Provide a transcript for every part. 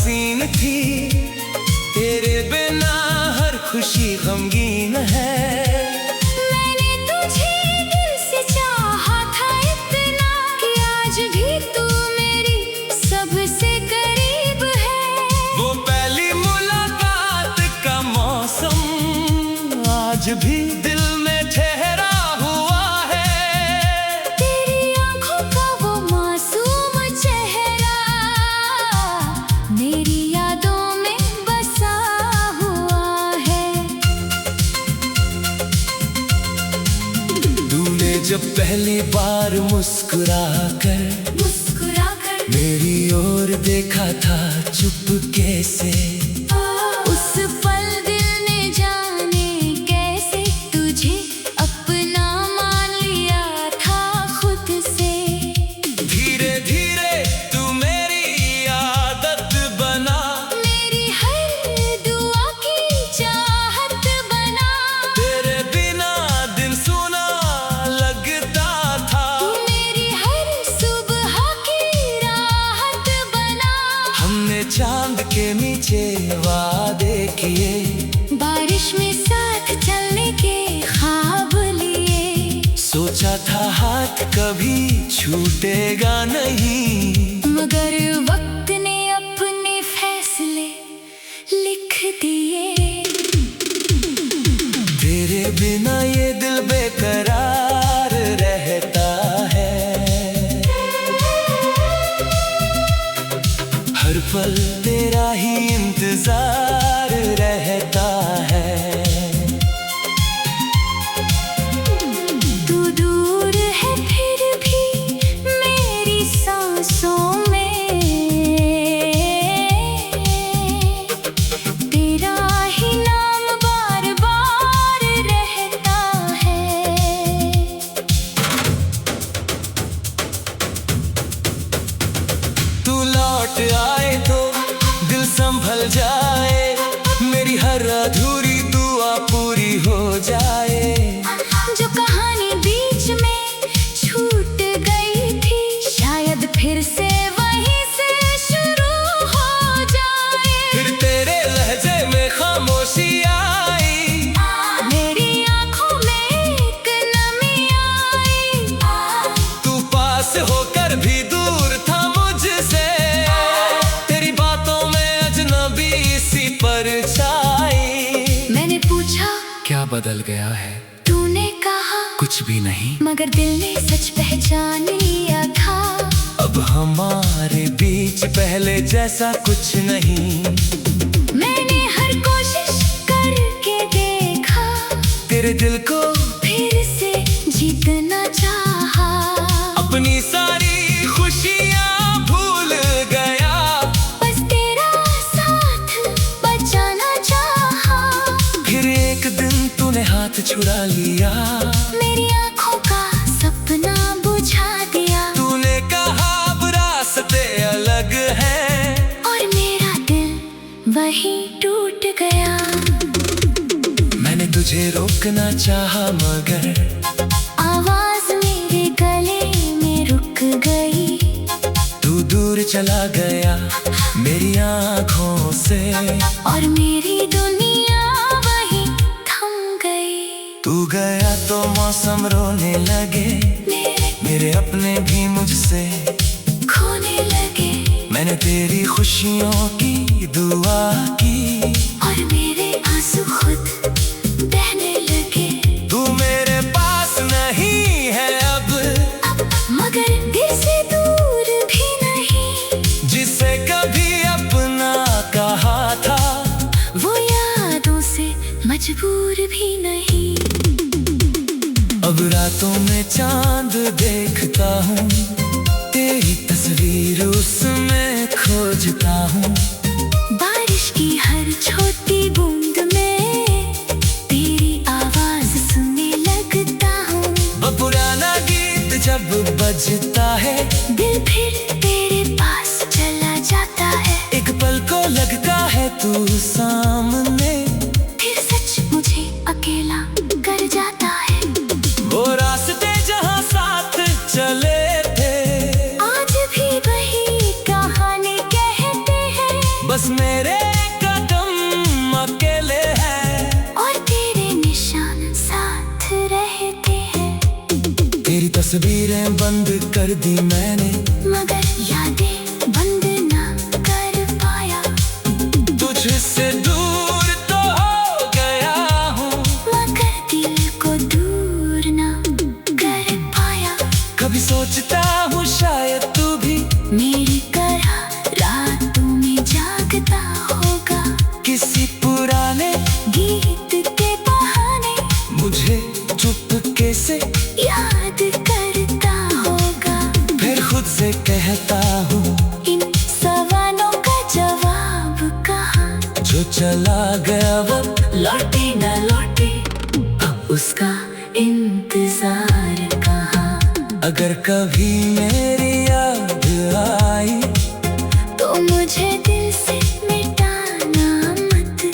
हसीन थी, तेरे बिना हर खुशी गमगीन है। मैंने तुझे दिल से चाहा था इतना कि आज भी तू मेरी सबसे करीब है। वो पहली मुलाकात का मौसम आज भी दिल में ठहरा हुआ है। तेरी आंखों का वो मासूम चेहरा मेरी यादों में बसा हुआ है। तूने जब पहली बार मुस्कुरा कर मेरी ओर देखा था चुपके से, उस पल दिल ने जाने कैसे तुझे अपना मान लिया था खुद से। धीरे धीरे तू मेरी आदत बना, मेरी हर दुआ की चाहत बना। तेरे बिना दिन सुना लगता था, तू मेरी हर सुबह की राहत बना। हमने चांद के नीचे वादे किए, बारिश में साथ चलने के ख्वाब लिए। सोचा था हाथ कभी छूटेगा नहीं, मगर वक्त ने अपने फैसले लिख दिए। तेरे बिना ये दिल बेकरार रहता है। हर पल तेरा ही इंतजार रहता है। तू दूर है फिर भी मेरी सांसों में, तेरा ही नाम बार बार रहता है। तू लौट आए तो दिल संभल जाए, मेरी हर अधूरी दुआ पूरी हो जाए। जो कहानी बीच में छूट गई थी, शायद फिर से वहीं से शुरू हो जाए। फिर तेरे लहजे में खामोशी आई, मेरी आंखों में एक नमी आई। तू पास होकर भी दूर था मुझसे, तेरी बातों में अजनबी सी परछाई। मैंने पूछा क्या बदल गया है? तूने कहा कुछ भी नहीं, मगर दिल ने सच पहचान लिया था। अब हमारे बीच पहले जैसा कुछ नहीं। मैंने हर कोशिश करके देखा, तेरे दिल को फिर से जीतना चाहा। अपनी सारी खुशियाँ भूल गया, बस तेरा साथ बचाना चाहा। फिर एक दिन तूने हाथ छुड़ा लिया, मेरी आंखों का सपना बुझा दिया। तूने कहा अब रास्ते अलग हैं, और मेरा दिल वहीं टूट गया। मैंने तुझे रोकना चाहा मगर आवाज मेरे गले में रुक गई। तू दूर चला गया मेरी आँखों से, और मेरी दुनिया वहीं थम गई। तू गया तो मौसम रोने लगे, मेरे अपने भी मुझसे खोने लगे। मैंने तेरी खुशियों की दुआ की, और मेरे आंसू खुद बहने लगे। तू मेरे पास नहीं है अब, मगर दिल से दूर भी नहीं। जिसे कभी अपना कहा था, वो यादों से मजबूर भी नहीं। अब रातों में चांद देखता हूँ, तेरी तस्वीर उसमें खोजता हूँ। बारिश की हर छोटी बूंद में तेरी आवाज सुनने लगता हूँ। वो पुराना गीत जब बजता है, दिल फिर तेरे पास चला जाता है। एक पल को लगता है तू सामने, फिर सच मुझे अकेला कर जाता है। वो रास्ते जहाँ साथ चले थे, आज भी वही कहानी कहते हैं। बस तस्वीरें बंद कर दी मैंने, मगर यादें बंद ना कर पाया। तुझसे दूर तो हो गया हूँ, मगर दिल को दूर ना कर पाया। कभी सोचता हूँ शायद तू भी मेरी तरह रातों में जागता होगा, किसी पुराने गीत के बहाने मुझे चुपके से याद करता होगा। फिर खुद से कहता हूँ इन सवालों का जवाब कहाँ, जो चला गया वो लौटे न लौटे अब उसका इंतजार कहाँ। अगर कभी मेरी याद आई तो मुझे दिल से मिटाना मत,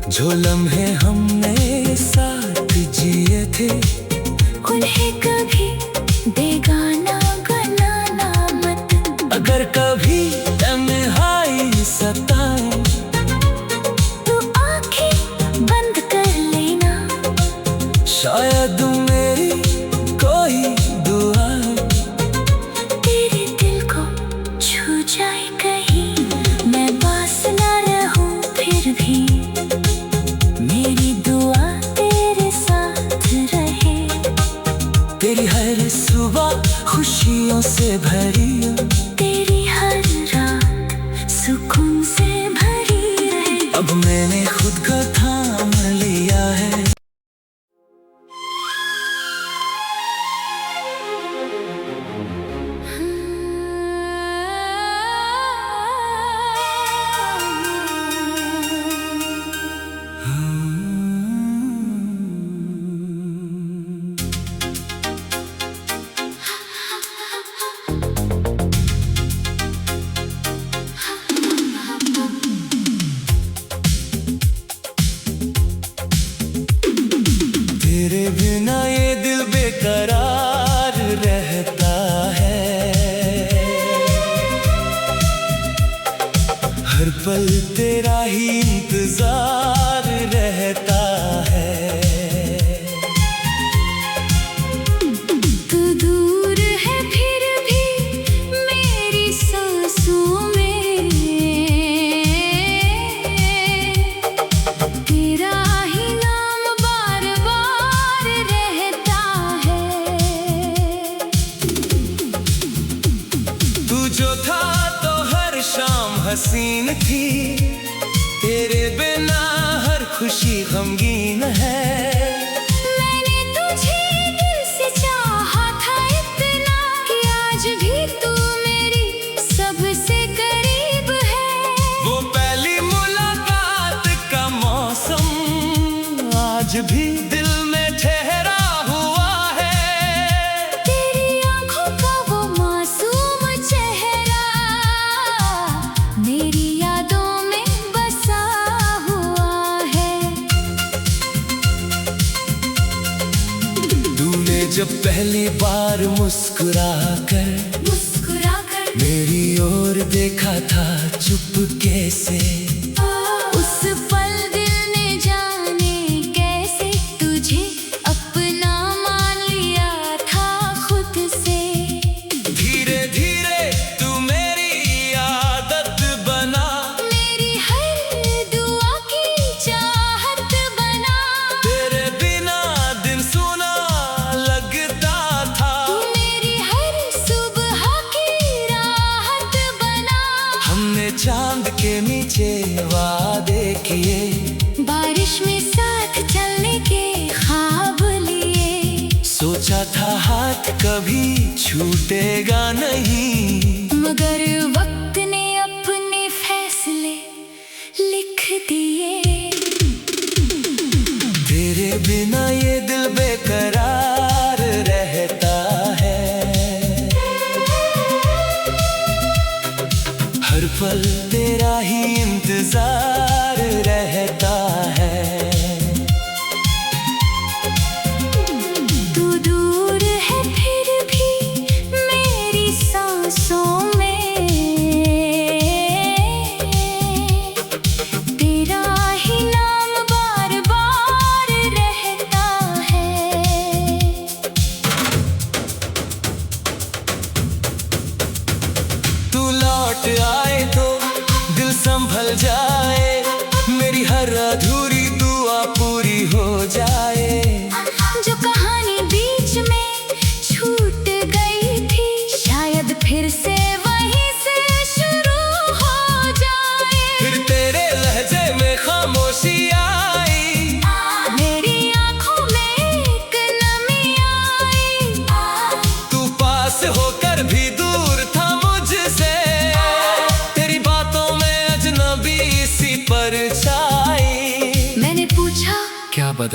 जो लम्हे हमने साथ जिए थे उन्हें कभी बेगाना बनाना मत। अगर कभी तन्हाई सताए तू आंखें बंद कर लेना, शायद मेरी कोई दुआ तेरे दिल को छू जाए कहीं। मैं पास ना रहूं फिर भी मेरी दुआ तेरे साथ रहे। तेरी हर सुबह खुशियों से भरी, तेरी हर रात सुकून से भरी रहे। अब मैंने खुद को थाम लिया है। तेरे बिना ये दिल बेकरार रहता है, हर पल तेरा ही इंतजार रहता है। तू दूर है फिर भी मेरी सांसों में, तेरा ही नाम बार बार रहता है। तू जो था तो हर शाम हसीन थी, तेरे बिना हर खुशी गमगीन है। मैंने तुझे दिल से चाहा था इतना कि आज भी तू मेरी सबसे करीब है। वो पहली मुलाकात का मौसम आज भी दिल में ठहरा हुआ है। तेरी आंखों का वो मासूम चेहरा मेरी यादों में बसा हुआ है। तूने जब पहली बार मुस्कुरा कर मेरी ओर देखा था चुपके से, उस पल दिल ने जाने कैसे तुझे अपना मान लिया था खुद से। धीरे धीरे तू मेरी आदत बना, मेरी हर दुआ की चाहत बना। तेरे बिना दिन सुना लगता था, तू मेरी हर सुबह की राहत बना। हमने चांद के नीचे वादे किए, बारिश में साथ चलने के ख्वाब लिए। सोचा था हाथ कभी छूटेगा नहीं, मगर वक्त ने अपने फैसले लिख दिए। तेरे बिना ये दिल बेकरार रहता है, हर पल तेरा ही इंतजार रहता है। तू दूर है फिर भी मेरी सांसों में,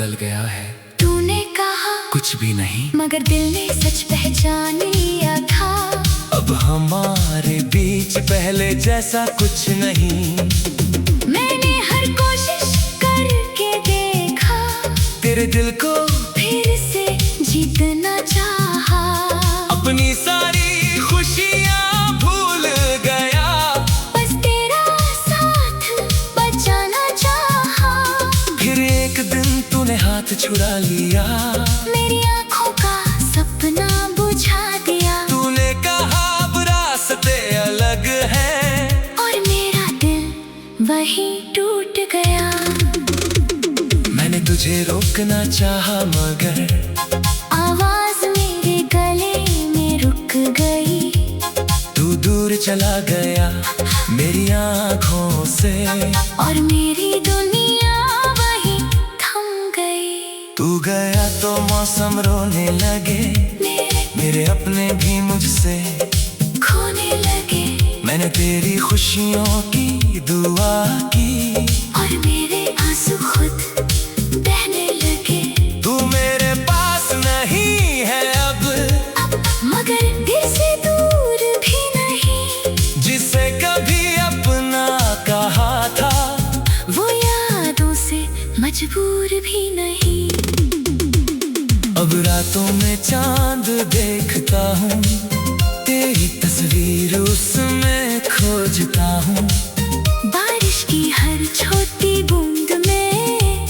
बदल गया है। तूने कहा कुछ भी नहीं, मगर दिल ने सच पहचान लिया था। अब हमारे बीच पहले जैसा कुछ नहीं। मैंने हर कोशिश करके देखा, तेरे दिल को फिर से जीतना चाहा। अपनी सारी खुशियाँ भूल गया, बस तेरा साथ बचाना चाहा। फिर एक दिन तूने हाथ छुड़ा लिया, मेरी आँखों का सपना बुझा दिया। तूने कहा अब रास्ते अलग हैं, और मेरा दिल वहीं टूट गया। मैंने तुझे रोकना चाहा मगर आवाज मेरे गले में रुक गई। तू दूर चला गया मेरी आँखों से, और मेरी दुनिया वहीं थम गई। तू गया तो मौसम रोने लगे, मेरे अपने भी मुझसे खोने लगे। मैंने तेरी खुशियों की दुआ की, और मेरे आंसू खुद बहने लगे। तू मेरे पास नहीं है अब, मगर दिल से दूर भी नहीं। जिसे कभी अपना कहा था, वो यादों से मजबूर भी नहीं। अब रातों में चांद देखता हूँ, तेरी तस्वीर उसमें खोजता हूँ। बारिश की हर छोटी बूंद में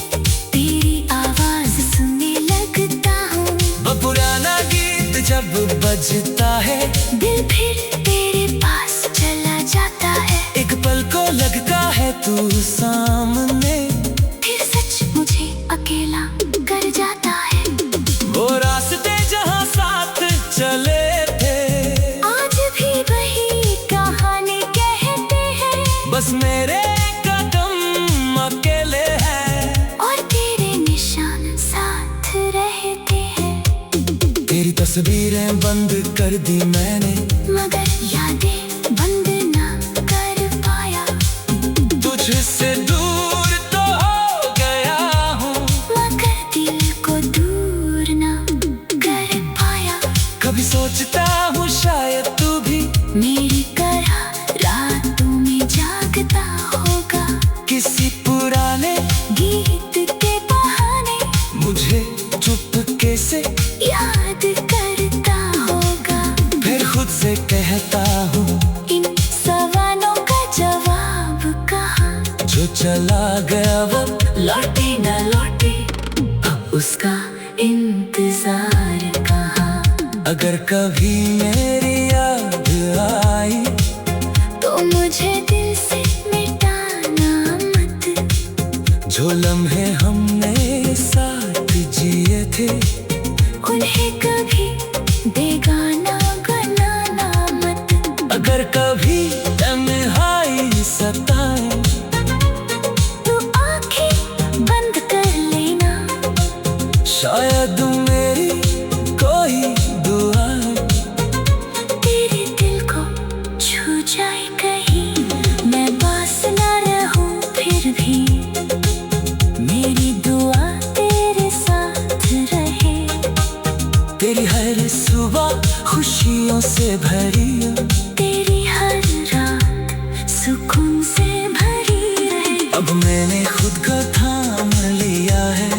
तेरी आवाज सुनने लगता हूँ। वो पुराना गीत जब बजता है, दिल फिर तेरे पास चला जाता है। एक पल को लगता है तू सामने, फिर सच मुझे अकेला कर जाता है। वो रास्ते जहाँ साथ चले थे, आज भी वही कहानी कहते हैं। बस मेरे कदम अकेले हैं, और तेरे निशान साथ रहते हैं। तेरी तस्वीरें बंद कर दी मैंने, मगर यादें बंद ना कर पाया। तुझसे दूर तो हो गया हूँ, मगर दिल को दूर ना कर पाया। कभी सोचता हूँ शायद तू भी मेरी तरह रातों में जागता होगा। किसी पुराने गीत के बहाने मुझे चुपके से याद करता होगा। फिर खुद से कहता हूँ, इन सवालों का जवाब कहाँ। जो चला गया वो लौटे न लौटे, अब उसका इंतजार कहाँ। अगर कभी मेरी याद आई, तो मुझे दिल से मिटाना मत। जो लम्हे हमने साथ जिए थे, उन्हें कभी बेगाना बनाना मत। अगर कभी तन्हाई सताए, तू आंखें बंद कर लेना। शायद मेरी कोई दुआ तेरे दिल को छू जाए कहीं, मैं पास ना रहूं फिर भी। मेरी दुआ तेरे साथ रहे। तेरी हर सुबह खुशियों से भरी, तेरी हर रात सुकून से भरी रहे। अब मैंने खुद को थाम लिया है।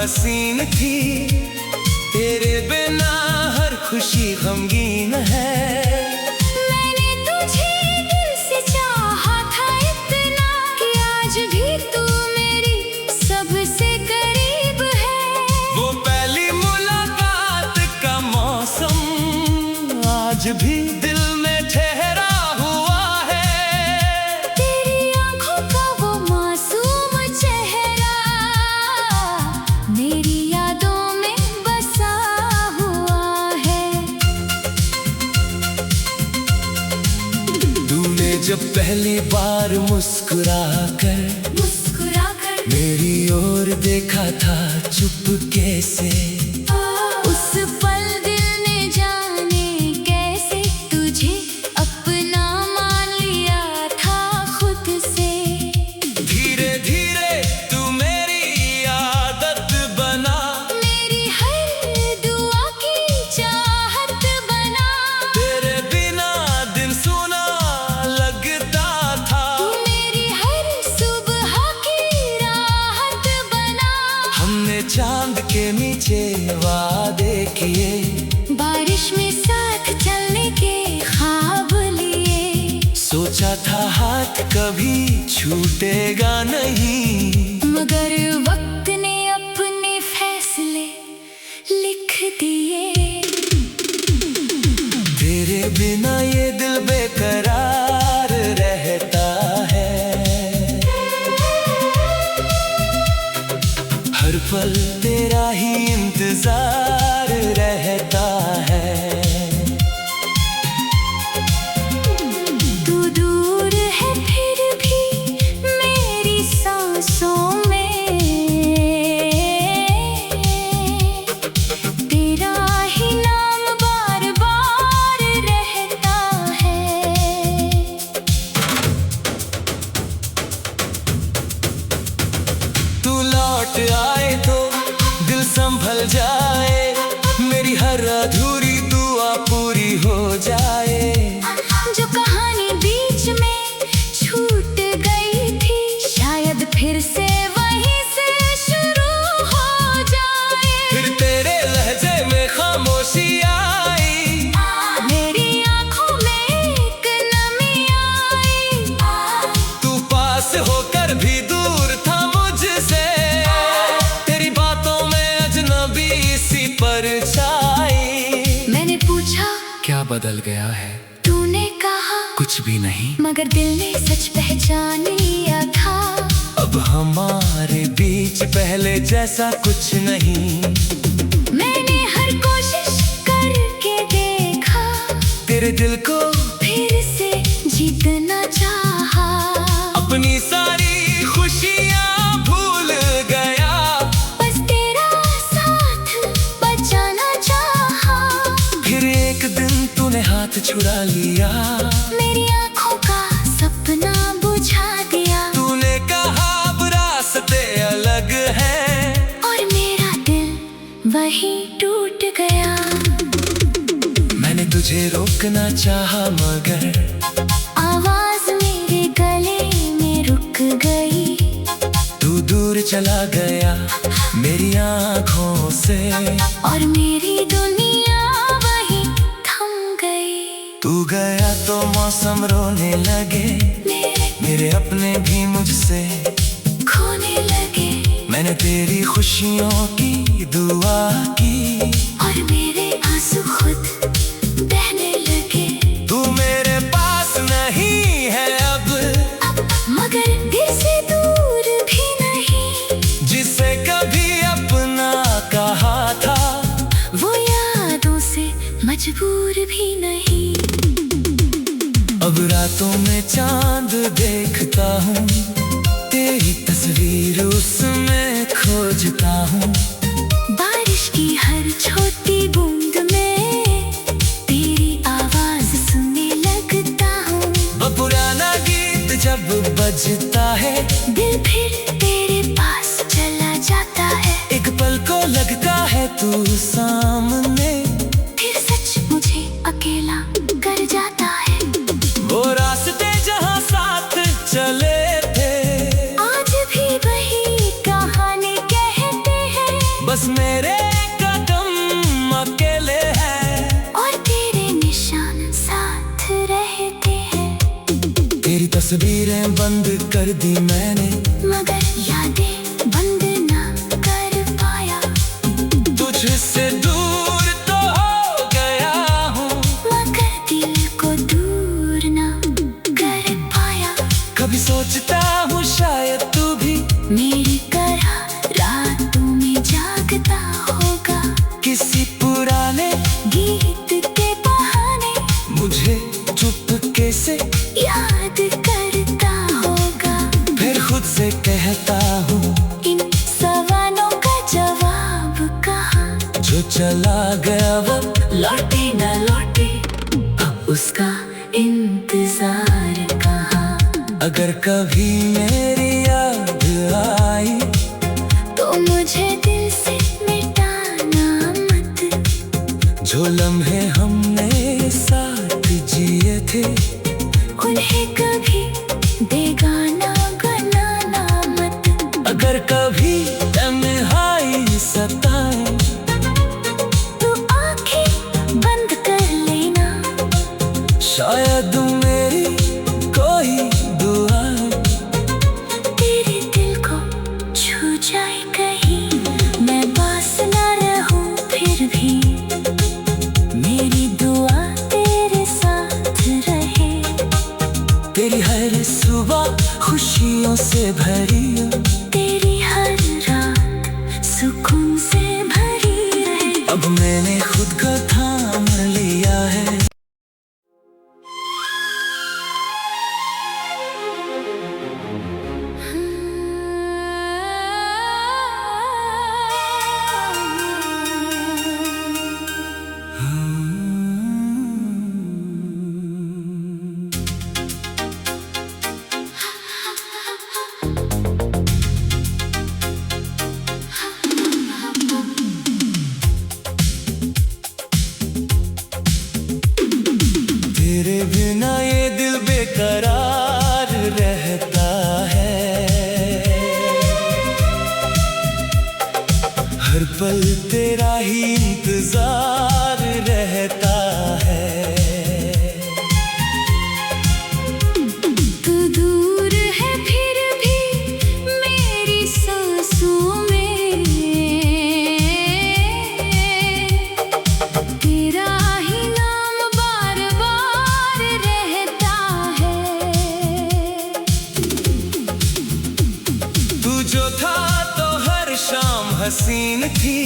हसीन थी, तेरे बिना हर खुशी गमगीन है। मैंने तुझे दिल से चाहा था इतना कि आज भी तू मेरी सबसे करीब है। वो पहली मुलाकात का मौसम आज भी दिल में ठहरा हुआ है। तेरी आंखों का वो मासूम चेहरा मेरी यादों में बसा हुआ है। तूने जब पहली बार मुस्कुरा कर मेरी ओर देखा था चुपके से, उस पल दिल ने जाने कैसे तुझे अपना मान लिया था खुद से। धीरे धीरे तू मेरी आदत बना, मेरी हर दुआ की चाहत बना। तेरे बिना दिन सुना लगता था, तू मेरी हर सुबह की राहत बना। हमने चांद के नीचे वादे किए, बारिश में साथ चलने के ख्वाब लिए। सोचा था हाथ कभी छूटेगा नहीं, मगर वक्त ने अपने फैसले लिख दिए। तेरे बिना ये दिल बेकरार रहता है, हर पल तेरा ही इंतजार रहता है। तू दूर है फिर भी मेरी सांसों में, तेरा ही नाम बार बार रहता है। तू लौट आए तो दिल संभल जाए, मेरी हर अधूरी दुआ पूरी हो जाए। जो कहानी बीच में छूट गई थी, शायद फिर से वहीं से शुरू हो जाए। फिर तेरे लहजे में खामोशी आई, मेरी आंखों में एक नमी आई। तू पास होकर भी दूर था मुझसे, तेरी बातों में अजनबी सी परछाई। मैंने पूछा क्या बदल गया है? तूने कहा कुछ भी नहीं, मगर दिल ने सच पहचान लिया था। अब हमारे बीच पहले जैसा कुछ नहीं। मैंने हर कोशिश करके देखा, तेरे दिल को फिर से जीतना चाहा। अपनी सारी खुशियाँ भूल गया, बस तेरा साथ बचाना चाहा। फिर एक दिन तूने हाथ छुड़ा लिया, मेरी आंखों का सपना बुझा दिया। तूने कहा अब रास्ते अलग हैं, और मेरा दिल वहीं टूट गया। मैंने तुझे रोकना चाहा मगर आवाज मेरे गले में रुक गई। तू दूर चला गया मेरी आँखों से, और मेरी दुनिया वहीं थम गई। तू गया तो मौसम रोने लगे, मेरे अपने भी मुझसे खोने लगे। मैंने तेरी खुशियों की दुआ की, और मेरे आंसू खुद बहने लगे। तू मेरे पास नहीं है अब, मगर दिल से दूर भी नहीं। जिसे कभी अपना कहा था, वो यादों से मजबूर भी नहीं। अब रातों में चांद देखता हूँ, तेरी तस्वीर उसमें खोजता हूँ। बारिश की हर छोटी बूंद में तेरी आवाज सुनने लगता हूँ। वो पुराना गीत जब बजता है, दिल फिर तेरे पास चला जाता है। एक पल को लगता है तू सामने, फिर सच मुझे अकेला कर जाता है। वो रास्ते जहाँ साथ चले थे, आज भी वही कहानी कहते हैं। कहते हैं। तेरी तस्वीरें बंद कर दी मैंने, मगर यादें बंद ना कर पाया। तुझसे दूर तो हो गया हूँ, मगर दिल को दूर ना कर पाया। कभी सोचता हूँ शायद तू भी मेरी तरह रातों में जागता होगा, किसी पुराने गीत के बहाने मुझे चुपके से याद करता होगा। फिर खुद से कहता हूँ इन सवालों का जवाब कहाँ, जो चला गया वो लौटे न लौटे, अब उसका इंतजार कहाँ। अगर कभी मेरी याद आई तो मुझे दिल से मिटाना मत, जो लम्हे हमने साथ जिए थे उन्हें कभी बेगाना बनाना मत। अगर कभी तन्हाई सताए तू आंखें बंद कर लेना, शायद मेरी कोई दुआ तेरे दिल को छू जाए कहीं। मैं पास ना रहूं फिर भी मेरी दुआ तेरे साथ रहे। तेरी हर सुबह खुशियों से भरी हो, तेरी हर रात सुकून से भरी रहे। अब मैंने खुद को थाम लिया है। तेरे बिना ये दिल बेकरार रहता है, हर पल तेरा ही इंतजार रहता है। तू दूर है फिर भी मेरी सांसों में, तेरा ही नाम बार बार रहता है। तू जो था तो हर शाम हसीन थी,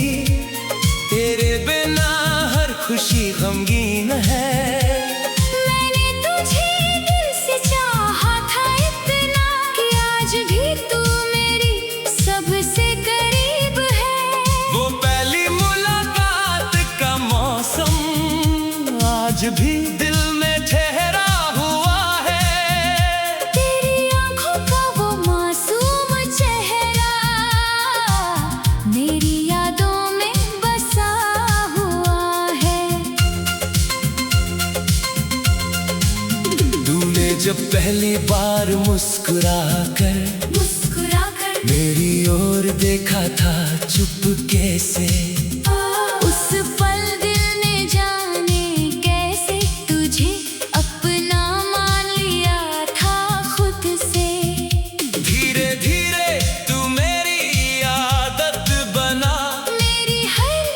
तेरे बिना हर खुशी गमगीन है। मैंने तुझे दिल से चाहा था इतना कि आज भी तू मेरी सबसे करीब है। वो पहली मुलाकात का मौसम आज भी दिल में ठहरा हुआ है। तेरी आंखों का वो मासूम चेहरा मेरी यादों में बसा हुआ है। तूने जब पहली बार मुस्कुरा कर मेरी ओर देखा था चुपके से, उस पल दिल ने जाने कैसे तुझे अपना मान लिया था खुद से। धीरे धीरे तू मेरी आदत बना, मेरी हर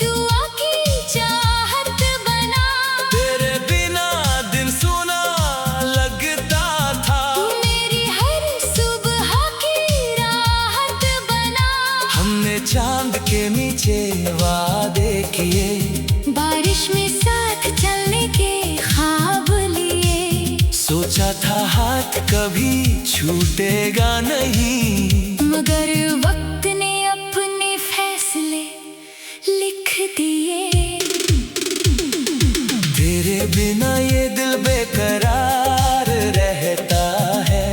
दुआ की चाहत बना। तेरे बिना दिन सुना लगता था, तू मेरी हर सुबह की राहत बना। हमने चांद के नीचे वादे किए, बारिश में साथ चलने के ख्वाब लिए। सोचा था हाथ कभी छूटेगा नहीं, मगर वक्त ने अपने फैसले लिख दिए। तेरे बिना ये दिल बेकरार रहता है,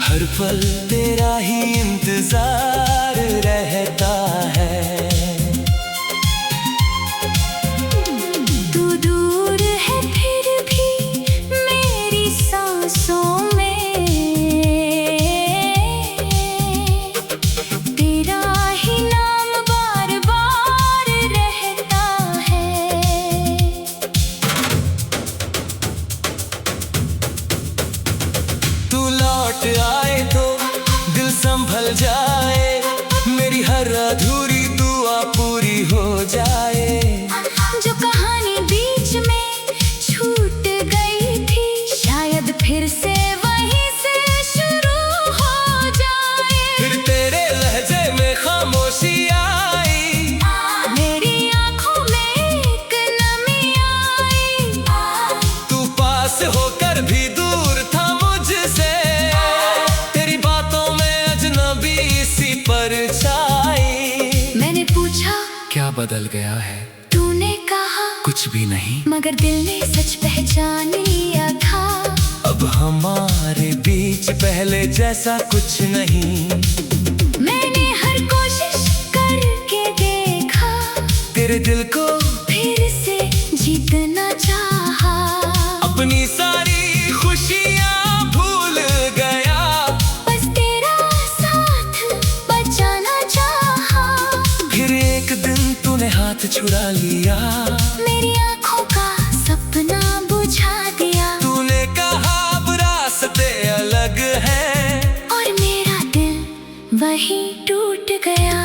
हर पल तेरा ही इंतजार रहता है। तू दूर है फिर भी मेरी सांसों में, बदल गया है। तूने कहा कुछ भी नहीं, मगर दिल ने सच पहचान लिया था। अब हमारे बीच पहले जैसा कुछ नहीं। मैंने हर कोशिश करके देखा, तेरे दिल को फिर से जीतना चाहा। अपनी सारी खुशियाँ भूल गया, बस तेरा साथ बचाना चाहा। फिर एक दिन तूने हाथ छुड़ा लिया, मेरी आँखों का सपना बुझा दिया। तूने कहा अब रास्ते अलग हैं, और मेरा दिल वही टूट गया।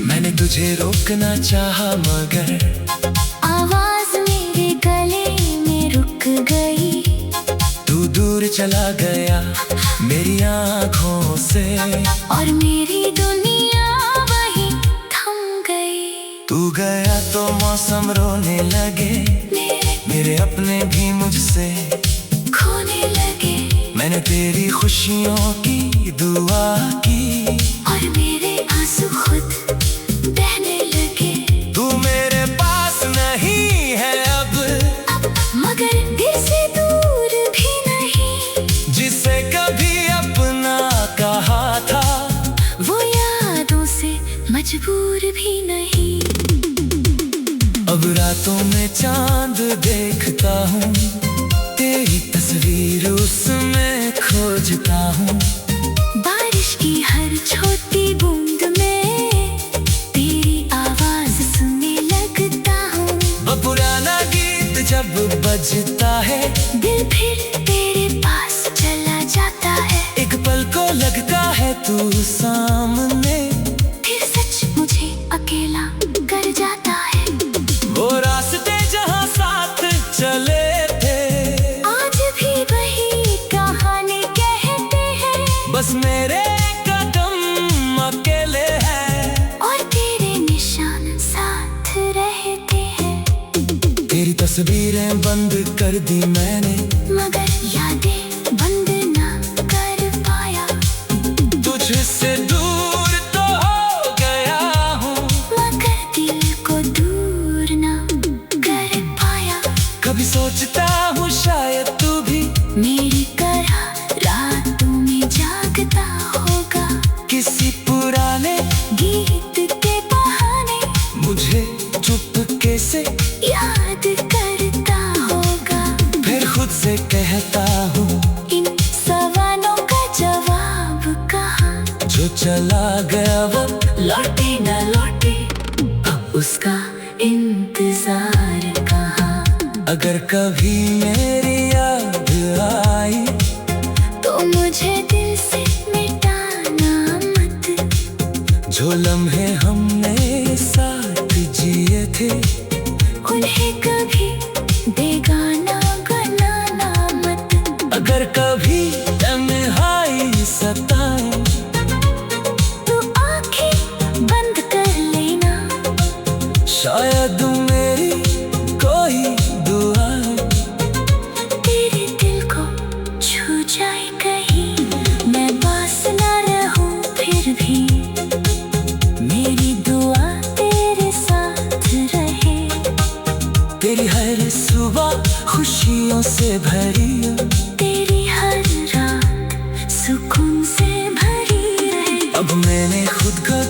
मैंने तुझे रोकना चाहा मगर आवाज मेरे गले में रुक गई। तू दूर चला गया मेरी आँखों से, और मेरी दुनिया वही थम गई। तू गया तो मौसम रोने लगे, मेरे अपने भी मुझसे खोने लगे। मैंने तेरी खुशियों की दुआ की, और मेरे आंसू खुद बहने लगे। तू मेरे पास नहीं है अब, मगर दिल से दूर भी नहीं। जिसे कभी अपना कहा था, वो यादों से मजबूर भी नहीं। अब रातों में चांद देखता हूँ, तेरी तस्वीर उसमें खोजता हूँ। बारिश की हर छोटी बूंद में तेरी आवाज सुनने लगता हूँ। वो पुराना गीत जब बजता है, दिल फिर तेरे पास चला जाता है। एक पल को लगता है तू सामने, फिर सच मुझे अकेला कर जाता है। वो रास्ते जहाँ साथ चले थे, आज भी वही कहानी कहते हैं। बस मेरे कदम अकेले हैं, और तेरे निशान साथ रहते हैं। तेरी तस्वीरें बंद कर दी मैंने, मगर यादें बंद ना कर पाया। तुझसे दूर तो हो गया हूँ, मगर दिल को दूर ना कर पाया। कभी सोचता हूँ शायद तू भी मेरी तरह रातों में जागता होगा। किसी पुराने गीत के बहाने मुझे चुपके से याद करता होगा। फिर खुद से कहता हूँ, इन सवालों का जवाब कहाँ। जो चला गया वो लौटे न लौटे, अब उसका इंतजार कहाँ। अगर कभी मेरी याद आई, तो मुझे दिल से मिटाना मत। जो लम्हे हमने साथ जिए थे, उन्हें कभी बेगाना बनाना मत। अगर कभी तन्हाई सताए, तू आंखें बंद कर लेना। शायद मेरी कोई दुआ तेरे दिल को छू जाए कहीं, मैं पास ना रहूं फिर भी। मेरी दुआ तेरे साथ रहे। तेरी हर सुबह खुशियों से भरी, तेरी हर रात सुकून से भरी रहे। अब मैंने खुद को